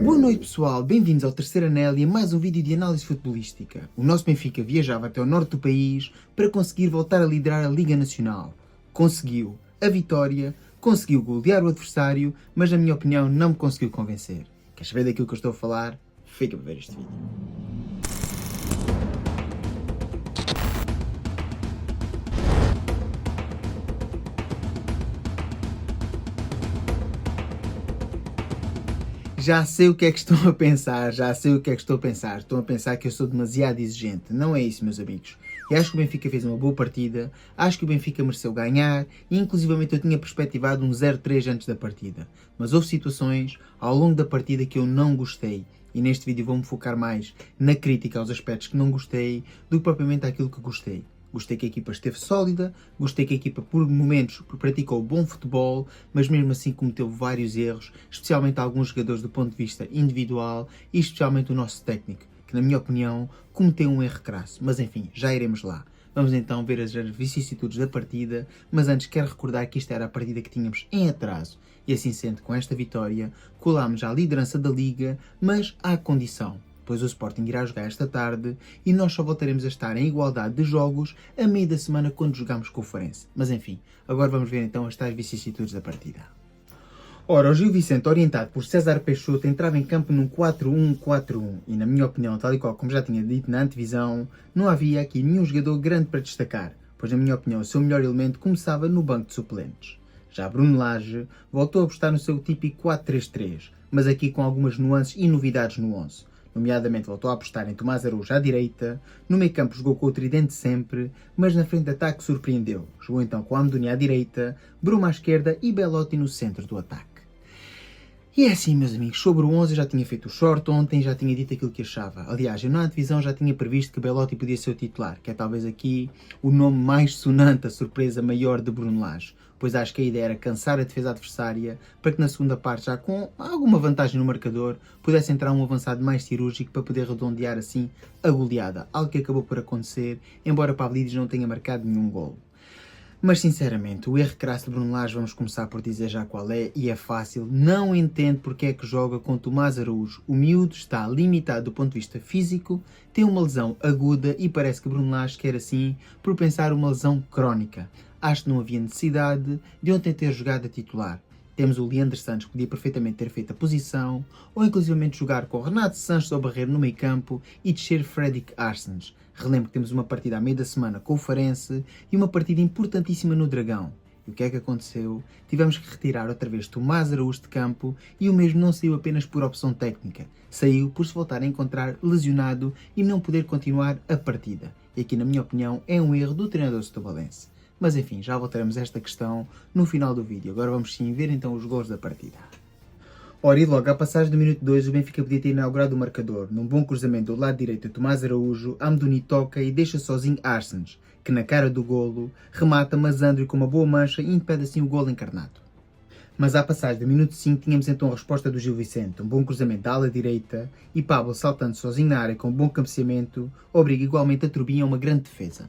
Boa noite pessoal, bem-vindos ao terceiro anel e a mais um vídeo de análise futebolística. O nosso Benfica viajava até o norte do país para conseguir voltar a liderar a Liga Nacional. Conseguiu a vitória, conseguiu golear o adversário, mas na minha opinião não me conseguiu convencer. Queres saber daquilo que eu estou a falar? Fica para ver este vídeo. Já sei o que é que estão a pensar, Estão a pensar que eu sou demasiado exigente. Não é isso, meus amigos. Eu acho que o Benfica fez uma boa partida, acho que o Benfica mereceu ganhar e inclusivamente eu tinha perspectivado um 0-3 antes da partida. Mas houve situações ao longo da partida que eu não gostei. E neste vídeo vou-me focar mais na crítica aos aspectos que não gostei do que propriamente àquilo que gostei. Gostei que a equipa esteve sólida, gostei que a equipa por momentos praticou bom futebol, mas mesmo assim cometeu vários erros, especialmente alguns jogadores do ponto de vista individual e especialmente o nosso técnico, que na minha opinião cometeu um erro crasso. Mas enfim, já iremos lá. Vamos então ver as vicissitudes da partida, mas antes quero recordar que esta era a partida que tínhamos em atraso. E assim sendo, com esta vitória, colámos à liderança da Liga, mas à condição, pois o Sporting irá jogar esta tarde e nós só voltaremos a estar em igualdade de jogos a meio da semana quando jogamos com o Farense. Mas enfim, agora vamos ver então as tais vicissitudes da partida. Ora, o Gil Vicente, orientado por César Peixoto, entrava em campo num 4-1-4-1 e, na minha opinião, tal e qual como já tinha dito na antevisão, não havia aqui nenhum jogador grande para destacar, pois, na minha opinião, o seu melhor elemento começava no banco de suplentes. Já Bruno Lage voltou a apostar no seu típico 4-3-3, mas aqui com algumas nuances e novidades no 11. Nomeadamente voltou a apostar em Tomás Araújo à direita, no meio campo jogou com o tridente sempre, mas na frente de ataque surpreendeu. Jogou então com Amdouni à direita, Bruma à esquerda e Belotti no centro do ataque. E é assim, meus amigos, sobre o 11 eu já tinha feito o short ontem, já tinha dito aquilo que achava. Aliás, eu na divisão já tinha previsto que Belotti podia ser o titular, que é talvez aqui o nome mais sonante, a surpresa maior de Bruno Lage, pois acho que a ideia era cansar a defesa adversária para que na segunda parte, já com alguma vantagem no marcador, pudesse entrar um avançado mais cirúrgico para poder redondear assim a goleada, algo que acabou por acontecer, embora Pavlidis não tenha marcado nenhum golo. Mas sinceramente, o erro crasso de Bruno Lage, vamos começar por dizer já qual é, e é fácil, não entendo porque é que joga com Tomás Araújo. O miúdo está limitado do ponto de vista físico, tem uma lesão aguda e parece que Bruno Lage quer assim propensar uma lesão crónica. Acho que não havia necessidade de ontem ter jogado a titular. Temos o Leandro Santos, que podia perfeitamente ter feito a posição, ou inclusivamente jogar com Renato Sanches ao Barreiro no meio campo e descer Fredrik Arsens. Relembro que temos uma partida à meio da semana com o Farense e uma partida importantíssima no Dragão. E o que é que aconteceu? Tivemos que retirar outra vez Tomás Araújo de campo e o mesmo não saiu apenas por opção técnica. Saiu por se voltar a encontrar lesionado e não poder continuar a partida. E aqui, na minha opinião, é um erro do treinador setobalense. Mas enfim, já voltaremos a esta questão no final do vídeo. Agora vamos sim ver então os gols da partida. Ora, e logo à passagem do minuto 2, o Benfica podia ter inaugurado o marcador. Num bom cruzamento do lado direito de Tomás Araújo, Amdouni toca e deixa sozinho Arsens, que na cara do golo remata Mazandro com uma boa mancha e impede assim o golo encarnado. Mas à passagem do minuto 5 tínhamos então a resposta do Gil Vicente, um bom cruzamento da ala direita e Pablo saltando sozinho na área com um bom cabeceamento, obriga igualmente a Turbinha a uma grande defesa.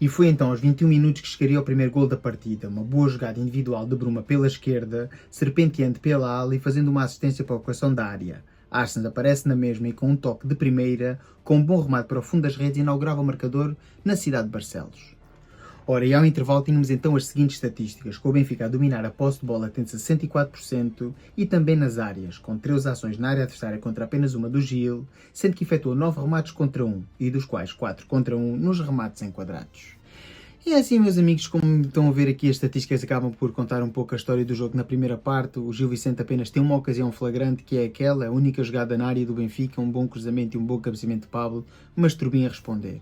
E foi então aos 21 minutos que chegaria ao primeiro golo da partida, uma boa jogada individual de Bruma pela esquerda, serpenteando pela ala e fazendo uma assistência para o coração da área. Arsens aparece na mesma e com um toque de primeira, com um bom remate para o fundo das redes, inaugurava o marcador na cidade de Barcelos. Ora, e ao intervalo tínhamos então as seguintes estatísticas, com o Benfica a dominar a posse de bola tem 64% e também nas áreas, com 13 ações na área adversária contra apenas uma do Gil, sendo que efetuou 9 remates contra 1, e dos quais 4 contra 1 nos remates enquadrados. E é assim, meus amigos, como estão a ver aqui, as estatísticas acabam por contar um pouco a história do jogo na primeira parte. O Gil Vicente apenas tem uma ocasião flagrante, que é aquela, a única jogada na área do Benfica, um bom cruzamento e um bom cabeceamento de Pablo, mas Turbin a responder.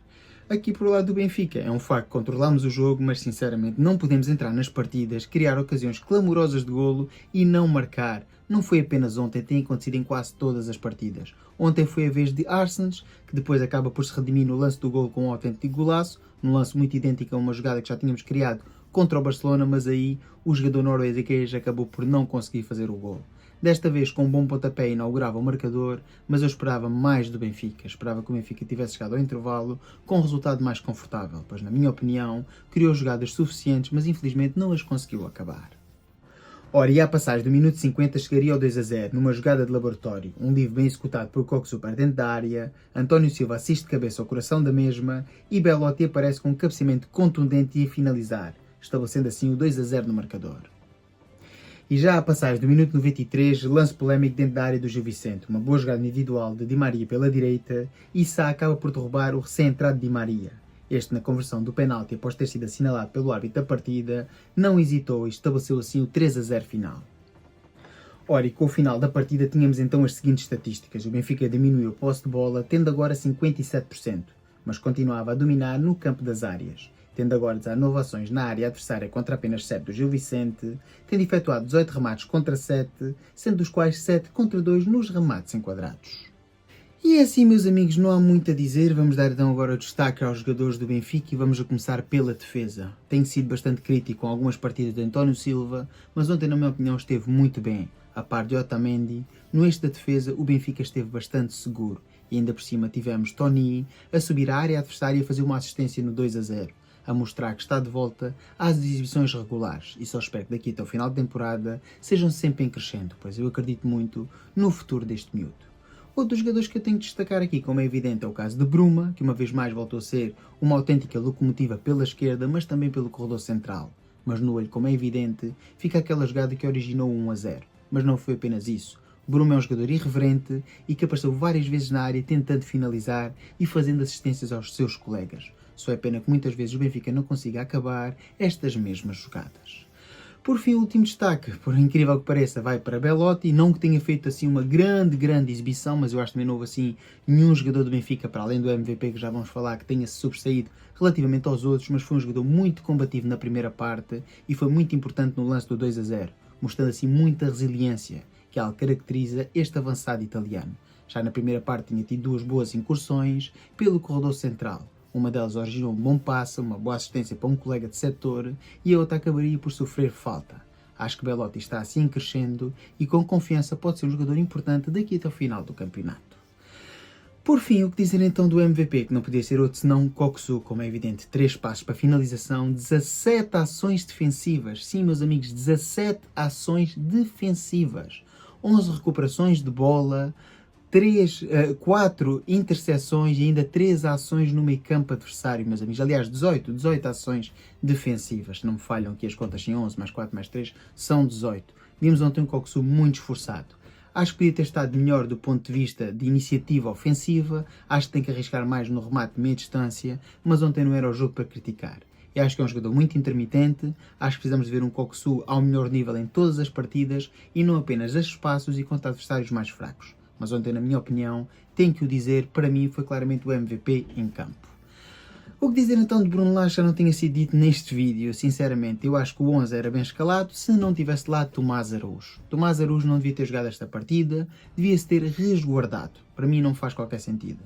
Aqui por lado do Benfica, é um facto, controlamos o jogo, mas sinceramente não podemos entrar nas partidas, criar ocasiões clamorosas de golo e não marcar. Não foi apenas ontem, tem acontecido em quase todas as partidas. Ontem foi a vez de Arsens, que depois acaba por se redimir no lance do golo com um autêntico golaço, num lance muito idêntico a uma jogada que já tínhamos criado contra o Barcelona, mas aí o jogador norueguês acabou por não conseguir fazer o golo. Desta vez com um bom pontapé inaugurava o marcador, mas eu esperava mais do Benfica. Esperava que o Benfica tivesse chegado ao intervalo com um resultado mais confortável, pois na minha opinião criou jogadas suficientes, mas infelizmente não as conseguiu acabar. Ora, e à passagem do minuto 50 chegaria ao 2-0, numa jogada de laboratório. Um livre bem executado por Coxu para dentro da área, António Silva assiste de cabeça ao coração da mesma e Belotti aparece com um cabeceamento contundente e a finalizar, estabelecendo assim o 2-0 no marcador. E já à passagem do minuto 93, lance polémico dentro da área do Gil Vicente. Uma boa jogada individual de Di Maria pela direita e Sá acaba por derrubar o recém-entrado Di Maria. Este, na conversão do penalti após ter sido assinalado pelo árbitro da partida, não hesitou e estabeleceu assim o 3-0 final. Ora, e com o final da partida tínhamos então as seguintes estatísticas. O Benfica diminuiu a posse de bola, tendo agora 57%, mas continuava a dominar no campo das áreas, tendo agora 19 ações na área adversária contra apenas 7 do Gil Vicente, tendo efetuado 18 remates contra 7, sendo dos quais 7 contra 2 nos remates enquadrados. E é assim, meus amigos, não há muito a dizer. Vamos dar então agora o destaque aos jogadores do Benfica e vamos a começar pela defesa. Tenho sido bastante crítico com algumas partidas de António Silva, mas ontem, na minha opinião, esteve muito bem. A par de Otamendi, no eixo da defesa, o Benfica esteve bastante seguro. E ainda por cima tivemos Tony a subir à área adversária e a fazer uma assistência no 2-0. A mostrar que está de volta às exibições regulares e só espero que daqui até o final da temporada sejam sempre em crescendo, pois eu acredito muito no futuro deste miúdo. Outros jogadores que eu tenho de destacar aqui, como é evidente, é o caso de Bruma, que uma vez mais voltou a ser uma autêntica locomotiva pela esquerda, mas também pelo corredor central. Mas no olho, como é evidente, fica aquela jogada que originou o 1-0. Mas não foi apenas isso. Bruma é um jogador irreverente e que apareceu várias vezes na área tentando finalizar e fazendo assistências aos seus colegas. Só é pena que muitas vezes o Benfica não consiga acabar estas mesmas jogadas. Por fim, o último destaque, por incrível que pareça, vai para Belotti. Não que tenha feito assim uma grande exibição, mas eu acho que também não houve assim nenhum jogador do Benfica, para além do MVP que já vamos falar, que tenha se sobressaído relativamente aos outros, mas foi um jogador muito combativo na primeira parte e foi muito importante no lance do 2-0, mostrando assim muita resiliência, que é algo que caracteriza este avançado italiano. Já na primeira parte tinha tido duas boas incursões pelo corredor central. Uma delas originou um bom passe, uma boa assistência para um colega de setor e a outra acabaria por sofrer falta. Acho que Belotti está assim crescendo e com confiança pode ser um jogador importante daqui até o final do campeonato. Por fim, o que dizer então do MVP, que não podia ser outro senão Coxu, como é evidente, 3 passos para finalização, 17 ações defensivas, sim meus amigos, 17 ações defensivas, 11 recuperações de bola, 4 interseções e ainda 3 ações no meio campo adversário, meus amigos. Aliás, 18 ações defensivas. Se não me falham aqui as contas, em 11 mais 4 mais 3 são 18. Vimos ontem um Coxu muito esforçado. Acho que podia ter estado melhor do ponto de vista de iniciativa ofensiva. Acho que tem que arriscar mais no remate de meia distância, mas ontem não era o jogo para criticar. Eu acho que é um jogador muito intermitente, acho que precisamos de ver um Coxu ao melhor nível em todas as partidas e não apenas a espaços e contra adversários mais fracos. Mas ontem, na minha opinião, tenho que o dizer, para mim foi claramente o MVP em campo. O que dizer então de Bruno Lage já não tinha sido dito neste vídeo, sinceramente. Eu acho que o 11 era bem escalado se não tivesse lá Tomás Araújo. Tomás Araújo não devia ter jogado esta partida, devia-se ter resguardado. Para mim não faz qualquer sentido.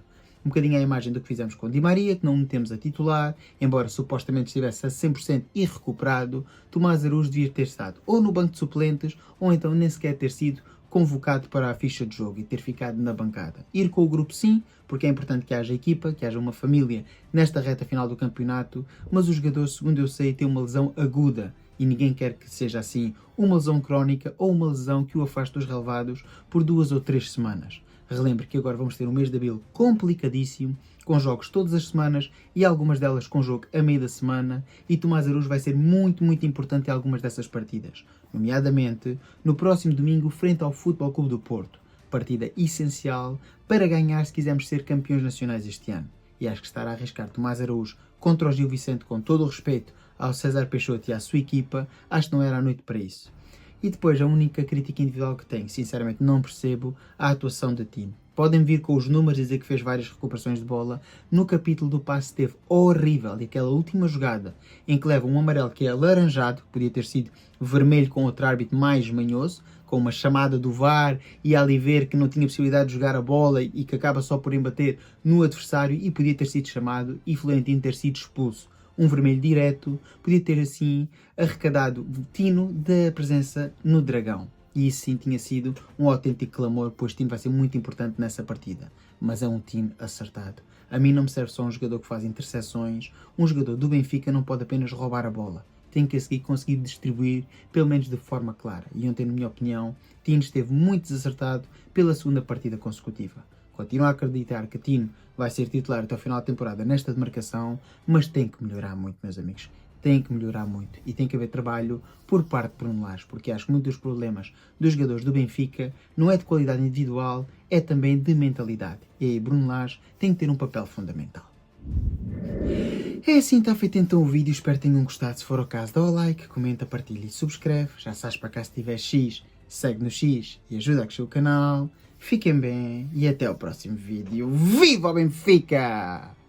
Um bocadinho a imagem do que fizemos com Di Maria, que não metemos a titular, embora supostamente estivesse a 100% e recuperado, Tomás Araújo devia ter estado ou no banco de suplentes, ou então nem sequer ter sido convocado para a ficha de jogo e ter ficado na bancada. Ir com o grupo sim, porque é importante que haja equipa, que haja uma família nesta reta final do campeonato, mas o jogador, segundo eu sei, tem uma lesão aguda e ninguém quer que seja assim uma lesão crónica ou uma lesão que o afaste dos relevados por 2 ou 3 semanas. Relembre que agora vamos ter um mês de abril complicadíssimo, com jogos todas as semanas e algumas delas com jogo a meio da semana, e Tomás Araújo vai ser muito importante em algumas dessas partidas, nomeadamente no próximo domingo frente ao Futebol Clube do Porto, partida essencial para ganhar se quisermos ser campeões nacionais este ano. E acho que estar a arriscar Tomás Araújo contra o Gil Vicente, com todo o respeito ao César Peixoto e à sua equipa, acho que não era a noite para isso. E depois, a única crítica individual que tenho, sinceramente não percebo a atuação de Tino. Podem vir com os números e dizer que fez várias recuperações de bola. No capítulo do passe esteve horrível. E aquela última jogada em que leva um amarelo que é alaranjado, que podia ter sido vermelho com outro árbitro mais manhoso, com uma chamada do VAR e ali ver que não tinha possibilidade de jogar a bola e que acaba só por embater no adversário e podia ter sido chamado e Florentino ter sido expulso. Um vermelho direto, podia ter assim arrecadado Tino da presença no Dragão. E isso sim tinha sido um autêntico clamor, pois Tino vai ser muito importante nessa partida. Mas é um Tino acertado. A mim não me serve só um jogador que faz interseções. Um jogador do Benfica não pode apenas roubar a bola. tem que a seguir conseguir distribuir, pelo menos de forma clara. E ontem, na minha opinião, Tino esteve muito desacertado pela segunda partida consecutiva. Continuo a acreditar que Tino vai ser titular até o final da temporada nesta demarcação, mas tem que melhorar muito, meus amigos. Tem que melhorar muito e tem que haver trabalho por parte de Bruno Lage, porque acho que muitos dos problemas dos jogadores do Benfica não é de qualidade individual, é também de mentalidade. E aí Bruno Lage tem que ter um papel fundamental. É assim, está feito então o vídeo, espero que tenham gostado. Se for o caso, dá o like, comenta, partilha e subscreve. Já sabes, para cá se tiver X, segue no X e ajuda a crescer o canal. Fiquem bem e até o próximo vídeo. Viva o Benfica!